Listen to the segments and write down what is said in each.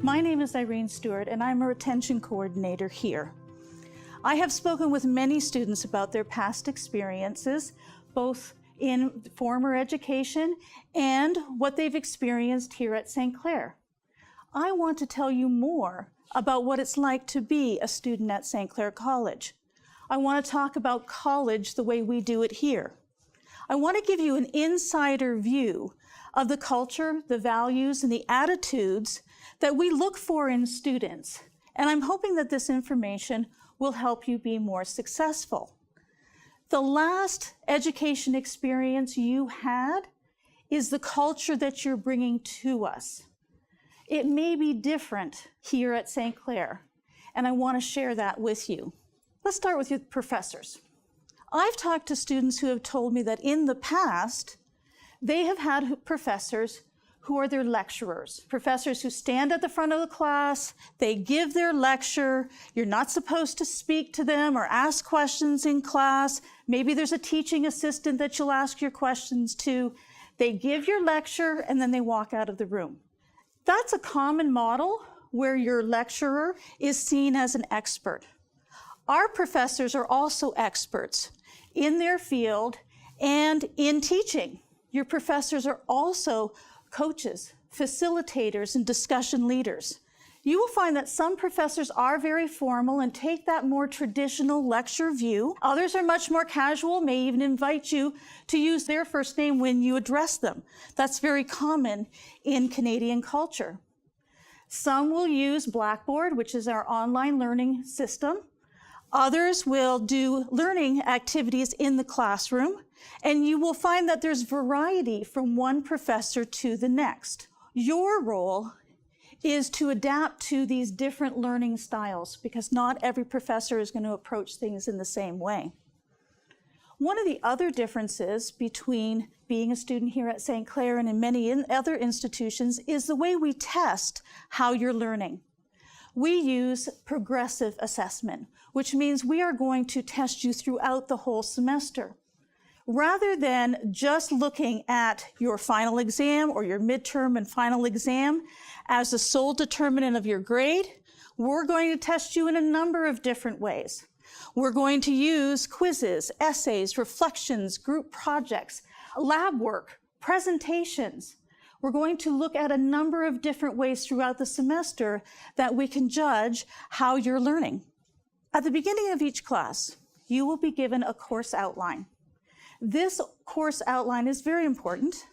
My name is Irene Stewart, and I'm a retention coordinator here. I have spoken with many students about their past experiences, both in former education and what they've experienced here at St. Clair. I want to tell you more about what it's like to be a student at St. Clair College. I want to talk about college the way we do it here. I want to give you an insider view of the culture, the values, and the attitudes that we look for in students. And I'm hoping that this information will help you be more successful. The last education experience you had is the culture that you're bringing to us. It may be different here at St. Clair, and I want to share that with you. Let's start with your professors. I've talked to students who have told me that in the past, they have had professors who are their lecturers, professors who stand at the front of the class, they give their lecture, you're not supposed to speak to them or ask questions in class. Maybe there's a teaching assistant that you'll ask your questions to. They give your lecture and then they walk out of the room. That's a common model where your lecturer is seen as an expert. Our professors are also experts in their field and in teaching. Your professors are also coaches, facilitators, and discussion leaders. You will find that some professors are very formal and take that more traditional lecture view. Others are much more casual, may even invite you to use their first name when you address them. That's very common in Canadian culture. Some will use Blackboard, which is our online learning system. Others will do learning activities in the classroom, and you will find that there's variety from one professor to the next. Your role is to adapt to these different learning styles because not every professor is going to approach things in the same way. One of the other differences between being a student here at St. Clair and in many other institutions is the way we test how you're learning. We use progressive assessment, which means we are going to test you throughout the whole semester. Rather than just looking at your final exam or your midterm and final exam as the sole determinant of your grade, we're going to test you in a number of different ways. We're going to use quizzes, essays, reflections, group projects, lab work, presentations. We're going to look at a number of different ways throughout the semester that we can judge how you're learning. At the beginning of each class, you will be given a course outline. This course outline is very important.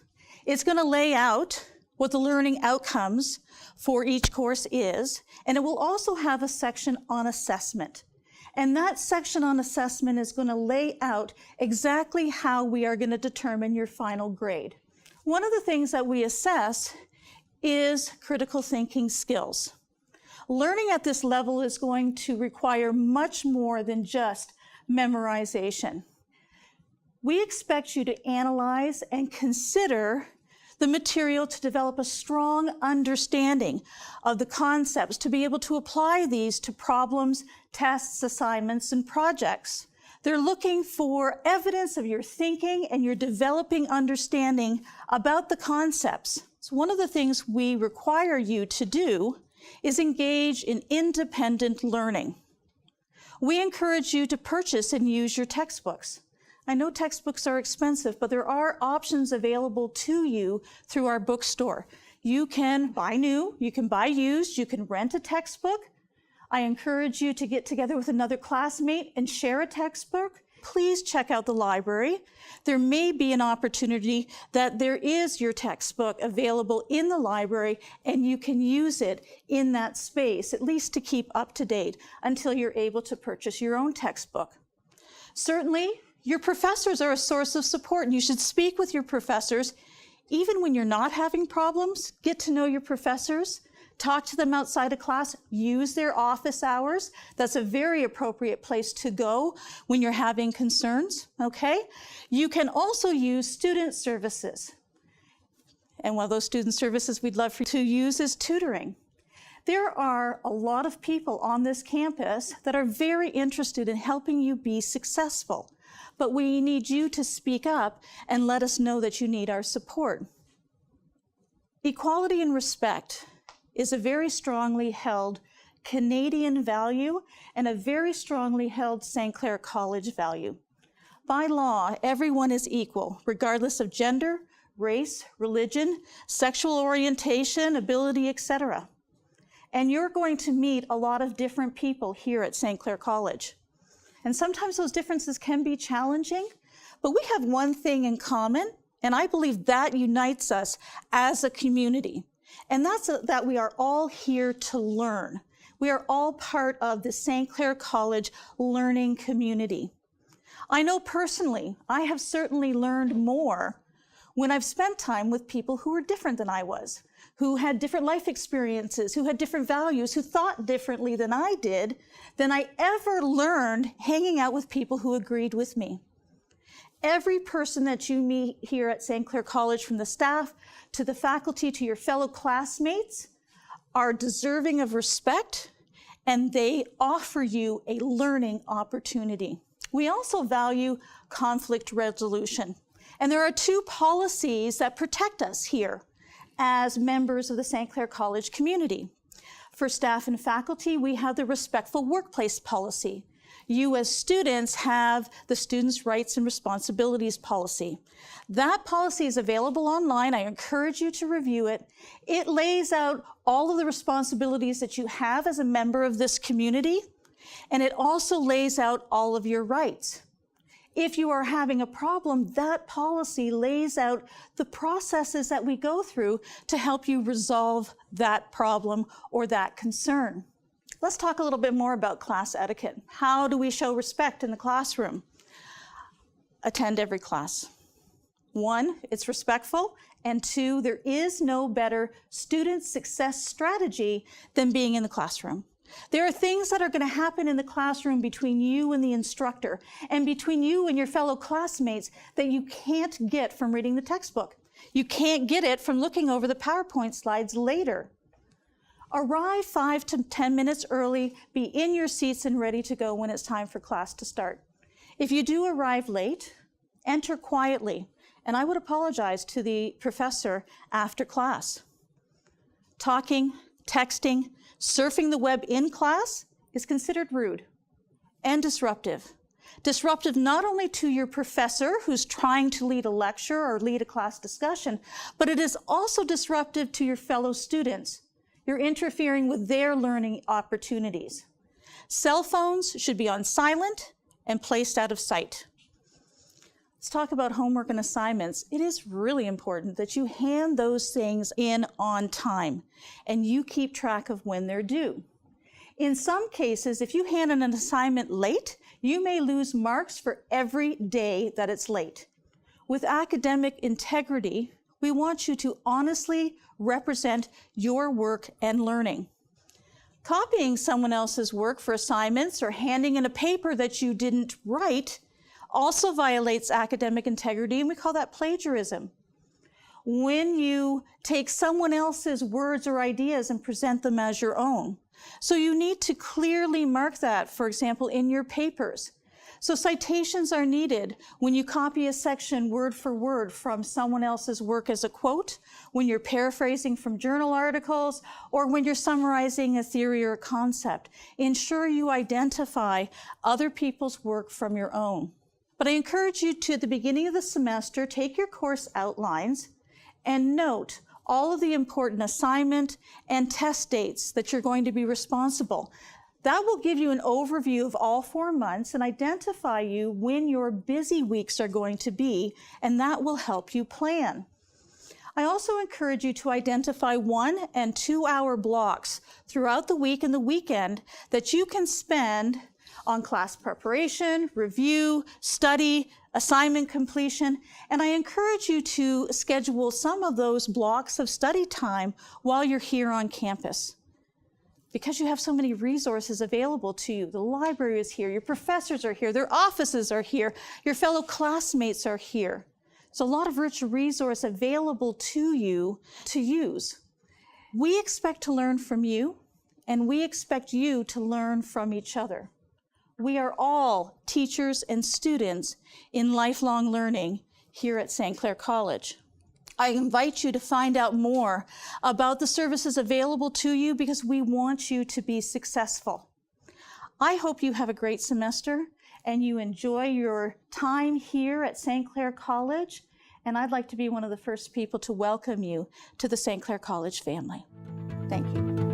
It's going to lay out what the learning outcomes for each course is, and it will also have a section on assessment. And that section on assessment is going to lay out exactly how we are going to determine your final grade. One of the things that we assess is critical thinking skills. Learning at this level is going to require much more than just memorization. We expect you to analyze and consider the material to develop a strong understanding of the concepts, to be able to apply these to problems, tests, assignments, and projects. They're looking for evidence of your thinking and your developing understanding about the concepts. So one of the things we require you to do is engage in independent learning. We encourage you to purchase and use your textbooks. I know textbooks are expensive, but there are options available to you through our bookstore. You can buy new, you can buy used, you can rent a textbook. I encourage you to get together with another classmate and share a textbook. Please check out the library. There may be an opportunity that there is your textbook available in the library and you can use it in that space, at least to keep up to date until you're able to purchase your own textbook. Certainly, your professors are a source of support, and you should speak with your professors. Even when you're not having problems, get to know your professors, talk to them outside of class, use their office hours. That's a very appropriate place to go when you're having concerns, okay? You can also use student services. And one of those student services we'd love for you to use is tutoring. There are a lot of people on this campus that are very interested in helping you be successful. But we need you to speak up and let us know that you need our support. Equality and respect is a very strongly held Canadian value and a very strongly held St Clair College value. By law, everyone is equal, regardless of gender, race, religion, sexual orientation, ability, etc. And you're going to meet a lot of different people here at St Clair College. And sometimes those differences can be challenging, but we have one thing in common, and I believe that unites us as a community. And that's that we are all here to learn. We are all part of the St. Clair College learning community. I know personally, I have certainly learned more when I've spent time with people who were different than I was, who had different life experiences, who had different values, who thought differently than I did, than I ever learned hanging out with people who agreed with me. Every person that you meet here at St. Clair College, from the staff to the faculty to your fellow classmates, are deserving of respect, and they offer you a learning opportunity. We also value conflict resolution, and there are two policies that protect us here as members of the St. Clair College community. For staff and faculty, we have the respectful workplace policy. You as students have the Students' Rights and Responsibilities policy. That policy is available online. I encourage you to review it. It lays out all of the responsibilities that you have as a member of this community, and it also lays out all of your rights. If you are having a problem, that policy lays out the processes that we go through to help you resolve that problem or that concern. Let's talk a little bit more about class etiquette. How do we show respect in the classroom? Attend every class. 1, it's respectful, and 2, there is no better student success strategy than being in the classroom. There are things that are going to happen in the classroom between you and the instructor, and between you and your fellow classmates, that you can't get from reading the textbook. You can't get it from looking over the PowerPoint slides later. Arrive 5 to 10 minutes early, be in your seats and ready to go when it's time for class to start. If you do arrive late, enter quietly, and I would apologize to the professor after class. Talking, texting, surfing the web in class is considered rude and disruptive. Disruptive not only to your professor who's trying to lead a lecture or lead a class discussion, but it is also disruptive to your fellow students. You're interfering with their learning opportunities. Cell phones should be on silent and placed out of sight. Let's talk about homework and assignments. It is really important that you hand those things in on time and you keep track of when they're due. In some cases, if you hand in an assignment late, you may lose marks for every day that it's late. With academic integrity, we want you to honestly represent your work and learning. Copying someone else's work for assignments or handing in a paper that you didn't write also violates academic integrity, and we call that plagiarism. When you take someone else's words or ideas and present them as your own. So you need to clearly mark that, for example, in your papers. So citations are needed when you copy a section word for word from someone else's work as a quote, when you're paraphrasing from journal articles, or when you're summarizing a theory or a concept. Ensure you identify other people's work from your own. But I encourage you to, at the beginning of the semester, take your course outlines and note all of the important assignment and test dates that you're going to be responsible. That will give you an overview of all 4 months and identify you when your busy weeks are going to be, and that will help you plan. I also encourage you to identify 1 and 2 hour blocks throughout the week and the weekend that you can spend on class preparation, review, study, assignment completion, and I encourage you to schedule some of those blocks of study time while you're here on campus. Because you have so many resources available to you. The library is here, your professors are here, their offices are here, your fellow classmates are here. There's a lot of rich resource available to you to use. We expect to learn from you, and we expect you to learn from each other. We are all teachers and students in lifelong learning here at St. Clair College. I invite you to find out more about the services available to you because we want you to be successful. I hope you have a great semester and you enjoy your time here at St. Clair College. And I'd like to be one of the first people to welcome you to the St. Clair College family. Thank you.